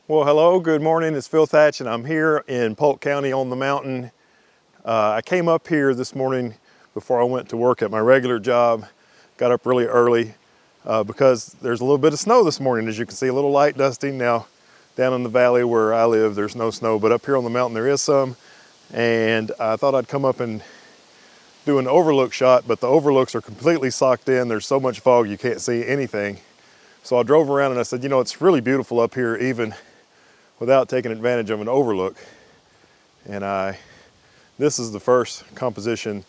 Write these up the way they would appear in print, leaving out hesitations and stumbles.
Well, hello, good morning. It's Phil Thatch, and I'm here in Polk County on the mountain. I came up here this morning before I went to work at my regular job. Got up really early because there's a little bit of snow this morning. As you can see, a little light dusting. Now, down in the valley where I live, there's no snow, but up here on the mountain there is some. And I thought I'd come up and do an overlook shot, but the overlooks are completely socked in. There's so much fog you can't see anything. So I drove around and I said, you know, it's really beautiful up here even without taking advantage of an overlook. And this is the first composition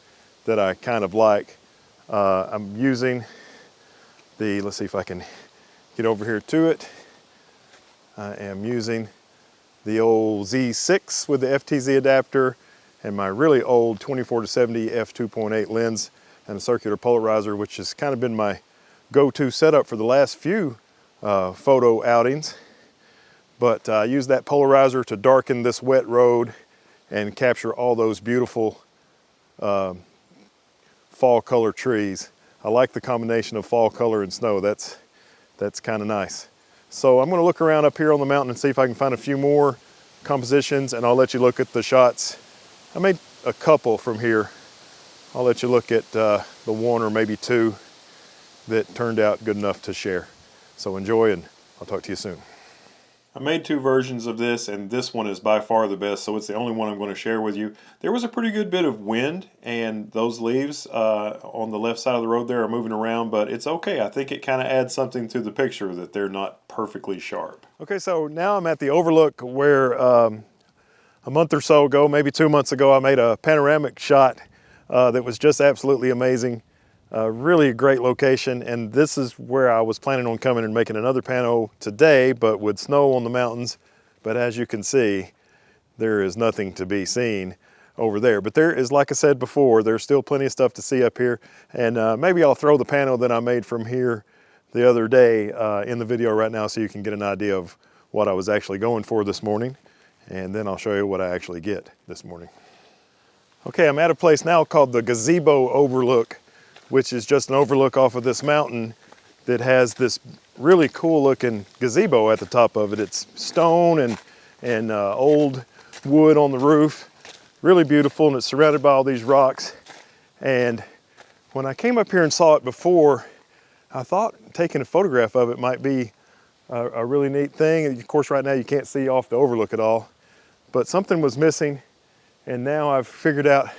that I kind of like. I'm using the, let's see if I can get over here to it. I am using the old Z6 with the FTZ adapter and my really old 24-70 f2.8 lens and a circular polarizer, which has kind of been my go-to setup for the last few photo outings. But I use that polarizer to darken this wet road and capture all those beautiful fall color trees. I like the combination of fall color and snow. That's kind of nice. So I'm going to look around up here on the mountain and see if I can find a few more compositions, and I'll let you look at the shots. I made a couple from here. I'll let you look at the one or maybe two that turned out good enough to share. So enjoy, and I'll talk to you soon. I made two versions of this, and this one is by far the best, so it's the only one I'm going to share with you. There was a pretty good bit of wind, and those leaves on the left side of the road there are moving around, but it's okay. I think it kind of adds something to the picture that they're not perfectly sharp. Okay, so now I'm at the Overlook where a month or so ago, maybe 2 months ago, I made a panoramic shot that was just absolutely amazing. Really a great location, and this is where I was planning on coming and making another pano today, but with snow on the mountains. But as you can see, there is nothing to be seen over there. But there is, like I said before, there's still plenty of stuff to see up here, and maybe I'll throw the pano that I made from here the other day in the video right now so you can get an idea of what I was actually going for this morning, and then I'll show you what I actually get this morning. Okay, I'm at a place now called the Gazebo Overlook, which is just an overlook off of this mountain that has this really cool looking gazebo at the top of it. It's stone and old wood on the roof. Really beautiful, and it's surrounded by all these rocks. And when I came up here and saw it before, I thought taking a photograph of it might be a really neat thing. Of course, right now you can't see off the overlook at all, but something was missing, and now I've figured out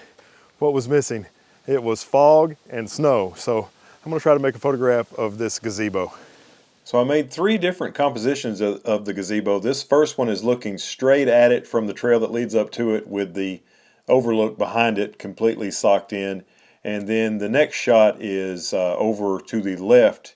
what was missing. It was fog and snow. So I'm gonna try to make a photograph of this gazebo. So I made three different compositions of the gazebo. This first one is looking straight at it from the trail that leads up to it with the overlook behind it completely socked in. And then the next shot is over to the left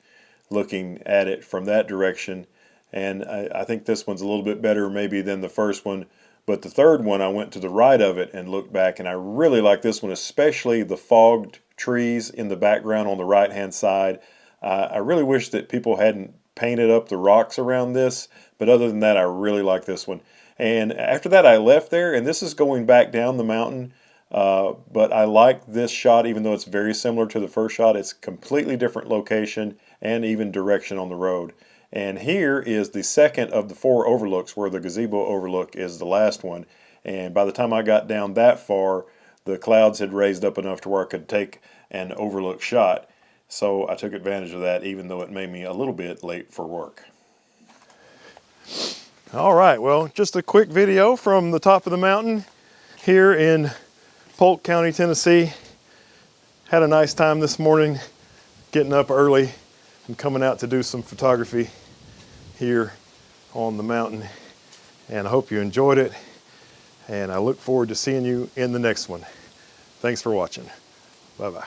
looking at it from that direction. And I think this one's a little bit better maybe than the first one. But the third one, I went to the right of it and looked back, and I really like this one, especially the fogged trees in the background on the right-hand side. I really wish that people hadn't painted up the rocks around this, but other than that, I really like this one. And after that, I left there, and this is going back down the mountain, but I like this shot, even though it's very similar to the first shot. It's a completely different location and even direction on the road. And here is the second of the four overlooks, where the gazebo overlook is the last one. And by the time I got down that far, the clouds had raised up enough to where I could take an overlook shot. So I took advantage of that, even though it made me a little bit late for work. All right, well, just a quick video from the top of the mountain here in Polk County, Tennessee. Had a nice time this morning, getting up early and coming out to do some photography here on the mountain, and I hope you enjoyed it, and I look forward to seeing you in the next one. Thanks for watching. Bye-bye.